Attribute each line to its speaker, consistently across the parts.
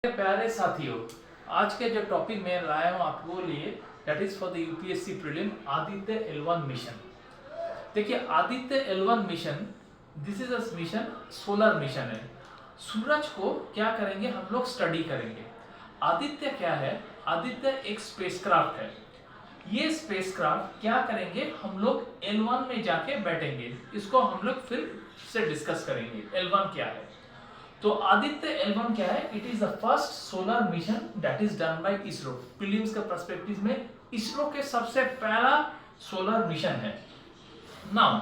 Speaker 1: प्यारे साथियों, आज के जो टॉपिक मैं लाया हूँ आपको लिए that is for the UPSC prelim Aditya L1 mission. देखिए Aditya L1 mission, this is a mission, solar mission है। सूरज को क्या करेंगे हम लोग, स्टडी करेंगे। आदित्य क्या है? आदित्य एक स्पेसक्राफ्ट है। ये स्पेसक्राफ्ट क्या करेंगे हम लोग, L1 में जाके बैठेंगे। इसको हम लोग फिर से डिस्कस करेंगे L1 क्या है। तो आदित्य L1 क्या है? It is the first solar mission that is done by ISRO. Prelims के पर्सपेक्टिव में इसरो के सबसे पहला सोलर मिशन है। Now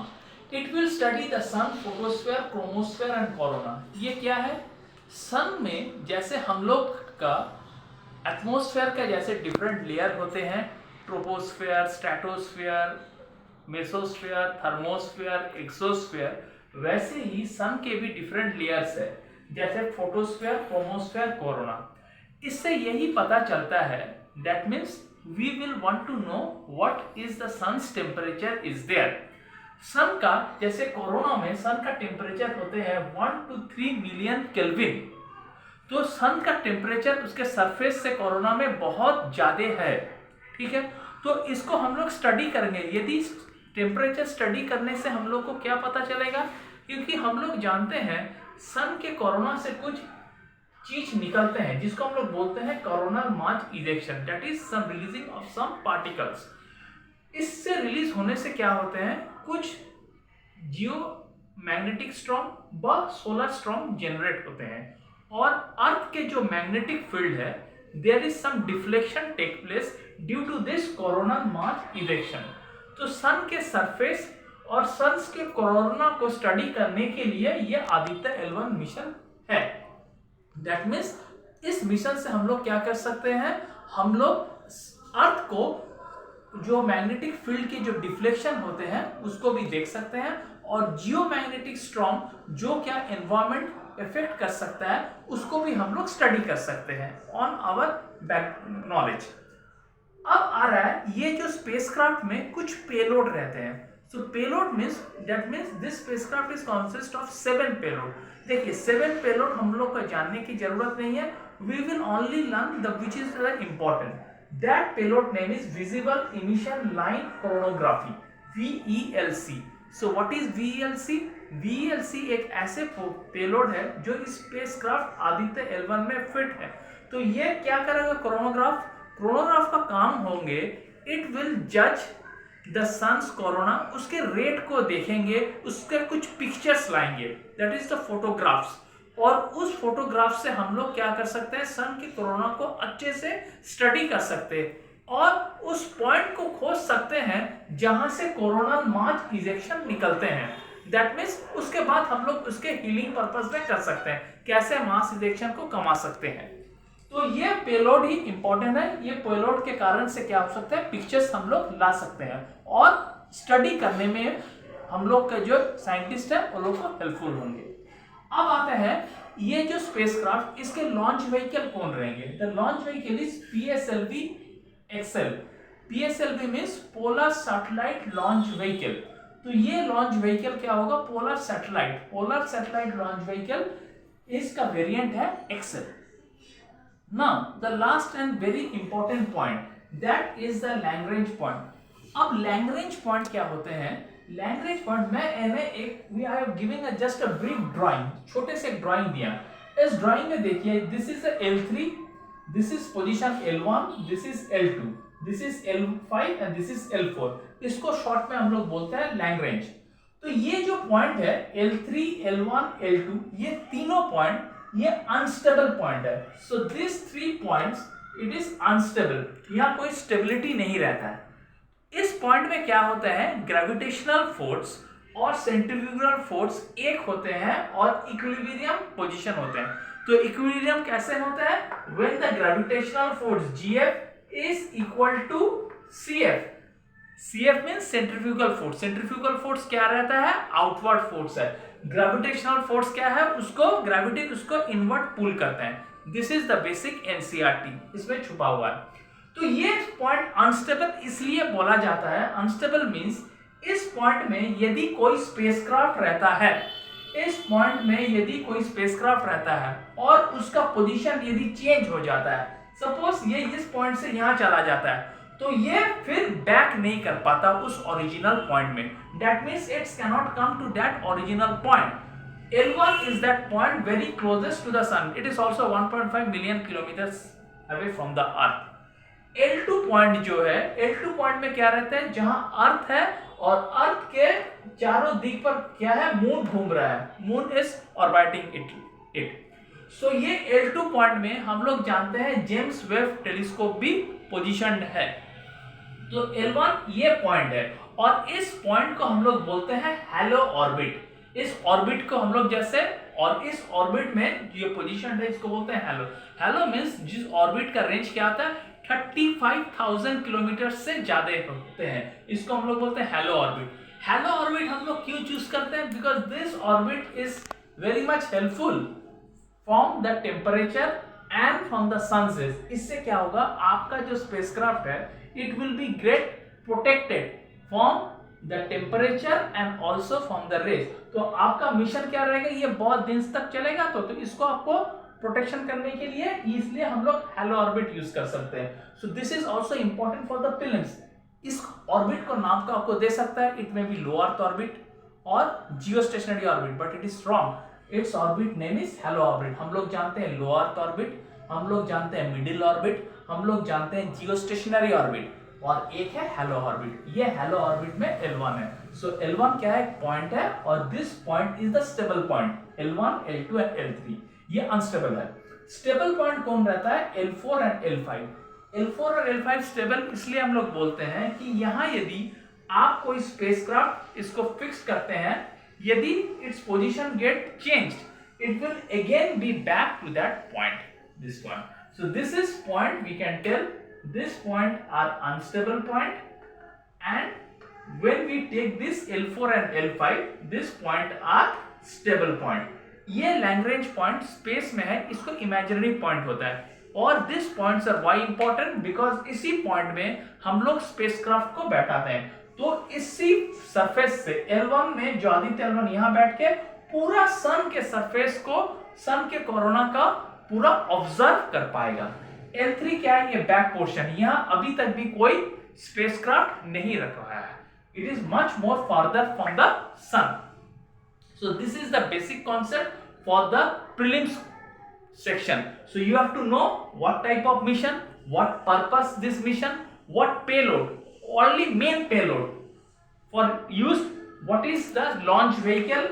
Speaker 1: it will study the sun, photosphere, chromosphere and corona. ये क्या है? सन में जैसे हम लोग का एटमॉस्फेयर का जैसे डिफरेंट लेयर होते हैं, troposphere, stratosphere, mesosphere, thermosphere, exosphere, वैसे ही सन के भी डिफरेंट लेयर्स है, जैसे फोटोस्फीयर, क्रोमोस्फीयर, कोरोना। इससे यही पता चलता है, that means we will want to know what is the sun's temperature is there. Sun का जैसे कोरोना में सन का टेम्परेचर होते हैं 1 to 3 मिलियन केल्विन। तो सन का टेम्परेचर उसके सरफेस से कोरोना में बहुत ज्यादा है, ठीक है। तो इसको हम लोग स्टडी करेंगे। यदि टेम्परेचर स्टडी करने से हम लोग को क्या पता चलेगा, क्योंकि हम लोग जानते हैं सन के कोरोना से कुछ चीज निकलते हैं जिसको हम लोग बोलते हैं coronal mass ejection, that is some releasing of some particles. इससे रिलीज होने से क्या होते हैं, कुछ जियो मैग्नेटिक स्ट्रॉम व सोलर स्ट्रॉम जनरेट होते हैं। और अर्थ के जो मैग्नेटिक फील्ड है, there is some deflection take place due to this coronal mass ejection. तो सन के सरफेस और सन्स के कोरोना को स्टडी करने के लिए ये आदित्य L1 मिशन है। दैट मीन्स इस मिशन से हम लोग क्या कर सकते हैं, हम लोग अर्थ को जो मैग्नेटिक फील्ड के जो डिफ्लेक्शन होते हैं उसको भी देख सकते हैं, और जियो मैग्नेटिक स्ट्रॉम जो क्या एनवायरमेंट इफेक्ट कर सकता है उसको भी हम लोग स्टडी कर सकते हैं ऑन आवर बैक नॉलेज। अब आ रहा है ये जो स्पेसक्राफ्ट में कुछ पेलोड रहते हैं। So payload means, that means this spacecraft is consist of 7 payload. देखिए 7 पेलोड हम लोग को जानने की जरूरत नहीं है, we will only learn the which is the important. That payload name is visible emission line coronography, VELC। So what is VELC? VELC एक ऐसे पेलोड है जो इस स्पेसक्राफ्ट आदित्य L1 में फिट है। तो ये क्या करेगा कोरोनोग्राफ? कोरोनोग्राफ का काम होंगे, इट विल जज द सन्स कोरोना, उसके रेट को देखेंगे, उसके कुछ पिक्चर्स लाएंगे, दैट इज द फोटोग्राफ्स। और उस फोटोग्राफ से हम लोग क्या कर सकते हैं, सन के कोरोना को अच्छे से स्टडी कर सकते हैं और उस पॉइंट को खोज सकते हैं जहां से कोरोना मास इजेक्शन निकलते हैं। दैट मीन्स उसके बाद हम लोग उसके हीलिंग पर्पस में कर सकते हैं, कैसे मास इजेक्शन को कमा सकते हैं। तो ये पेलोड ही इंपॉर्टेंट है। ये पेलोड के कारण से क्या हो सकता है, पिक्चर्स हम लोग ला सकते हैं और स्टडी करने में हम लोग के जो साइंटिस्ट है वो लोग को हेल्पफुल होंगे। अब आते हैं ये जो स्पेसक्राफ्ट, इसके लॉन्च व्हीकल कौन रहेंगे? The launch vehicle is PSLV XL। PSLV means polar satellite launch vehicle. तो ये लॉन्च व्हीकल क्या होगा, पोलर सैटेलाइट लॉन्च व्हीकल, इसका वेरिएंट है XL। Now the last and very important point, that is the Lagrange point। अब Lagrange point क्या होते हैं? Lagrange point we are giving a just a brief drawing, छोटे से एक ड्राइंग दिया। इस ड्राइंग में देखिए, this is L3, this is position L1, this is L2, this is L5 and this is L4। इसको शॉर्ट में हम लोग बोलते हैं Lagrange। तो ये जो पॉइंट है L3, L1, L2, ये तीनों पॉइंट ये अनस्टेबल पॉइंट है। So this 3 points it is unstable, यहाँ कोई स्टेबिलिटी नहीं रहता है। इस पॉइंट में क्या होता है, ग्रेविटेशनल फोर्स और सेंट्रीफ्यूगल फोर्स एक होते हैं और इक्विलिब्रियम पोजीशन होते हैं। तो इक्विलिब्रियम कैसे होता है, when the gravitational force GF is equal to CF। CF means centrifugal force. Centrifugal force क्या रहता है, आउटवर्ड फोर्स है। ग्रेविटेशनल फोर्स क्या है, उसको ग्रेविटी उसको इनवर्ट पुल करते हैं। This is the basic NCERT, इसमें छुपा हुआ है। तो ये पॉइंट अनस्टेबल इसलिए बोला जाता है। अनस्टेबल मींस इस पॉइंट में यदि कोई स्पेसक्राफ्ट रहता है, इस पॉइंट में यदि कोई स्पेसक्राफ्ट रहता है और उसका पोजीशन यदि चेंज हो जाता है, सपोज ये इस पॉइंट से यहां चला जाता है, तो ये फिर बैक नहीं कर पाता उस ओरिजिनल पॉइंट में. That means it's cannot come to that original point. L1 is that point very closest to the sun. It is also 1.5 million kilometers away from the earth. L2 point जो है, L2 point में क्या रहता है, जहां अर्थ है और earth के चारों दिक पर क्या है, मून घूम रहा है. Moon is orbiting it. So ये L2 पॉइंट में हम लोग जानते हैं जेम्स वेब टेलीस्कोप भी पोजीशनड है. तो L1 ये पॉइंट है और इस पॉइंट को हम लोग बोलते हैं हैलो ऑर्बिट. इस ऑर्बिट को हम लोग जैसे, और इस ऑर्बिट में जो पोजीशन है इसको बोलते हैं हैलो. हैलो मींस जिस ऑर्बिट का रेंज क्या आता है, 35,000 किलोमीटर से ज्यादा होते हैं, इसको हम लोग बोलते हैं हैलो ऑर्बिट. हैलो ऑर्बिट हम लोग क्यों चूज करते हैं, because this orbit is very much helpful from the temperature and from the sun rays. इससे क्या होगा, आपका जो स्पेसक्राफ्ट है it will be great protected from the temperature and also from the rays. तो आपका मिशन क्या रहेगा, ये बहुत दिन तक चलेगा. तो इसको आपको प्रोटेक्शन करने के लिए इसलिए हम लोग हैलो ऑर्बिट यूज कर सकते हैं. So this is also important for the films. इस ऑर्बिट को नाम का आपको दे सकता है, it may be low earth orbit और geostationary orbit, but it is wrong. It's orbit name is halo orbit. हम लोग जानते हैं लो अर्थ ऑर्बिट, हम लोग जानते हैं मिडिल ऑर्बिट, हम लोग जानते हैं जियोस्टेशनरी ऑर्बिट, और एक है हैलो ऑर्बिट. ये हैलो ऑर्बिट में L1 है. सो L1 क्या है, एक पॉइंट है और this point is the stable point. L1, L2 and L3 ये अनस्टेबल है. स्टेबल पॉइंट कौन रहता है, L4 एंड L5. L4 और L5 स्टेबल इसलिए हम लोग बोलते हैं कि यहां यदि आप कोई स्पेसक्राफ्ट इसको फिक्स करते हैं, यदि its position get changed, it will again be back to that point, this point. So this is point we can tell this point are unstable point, and when we take this L4 and L5, this point are stable point. ये Lagrange point space में है, इसको imaginary point होता है. और this points are why important, because इसी point में हम लोग स्पेसक्राफ्ट को बैठाते हैं. तो इसी सरफेस से L1 में जो आदित्य L1 यहाँ बैठ के पूरा सन के सरफेस को, सन के कोरोना का पूरा ऑब्जर्व कर पाएगा. L3 क्या है, ये बैक पोर्शन, यहाँ अभी तक भी कोई स्पेसक्राफ्ट नहीं रखा है. It is much more farther from the sun. So this is the basic concept for the prelims section. So you have to know what type of mission, what purpose this mission, what payload, only main payload for use, what is the launch vehicle,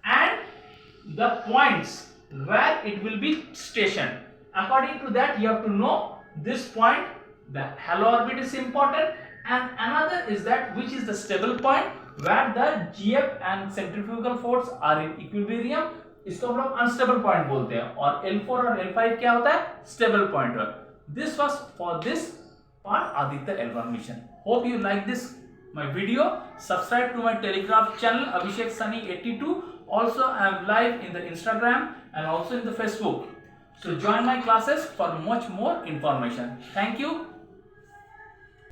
Speaker 1: and the points where it will be stationed. According to that you have to know this point, the halo orbit is important, and another is that which is the stable point where the GF and centrifugal force are in equilibrium. इसको हम लोग unstable point बोलते हैं. और L4 और L5 क्या होता है, stable point. This was for this part Aditya L1 mission. Hope you like this my video. Subscribe to my Telegram channel Abhishek Sunny 82. Also I am live in the Instagram and also in the Facebook. So join my classes for much more information. Thank you.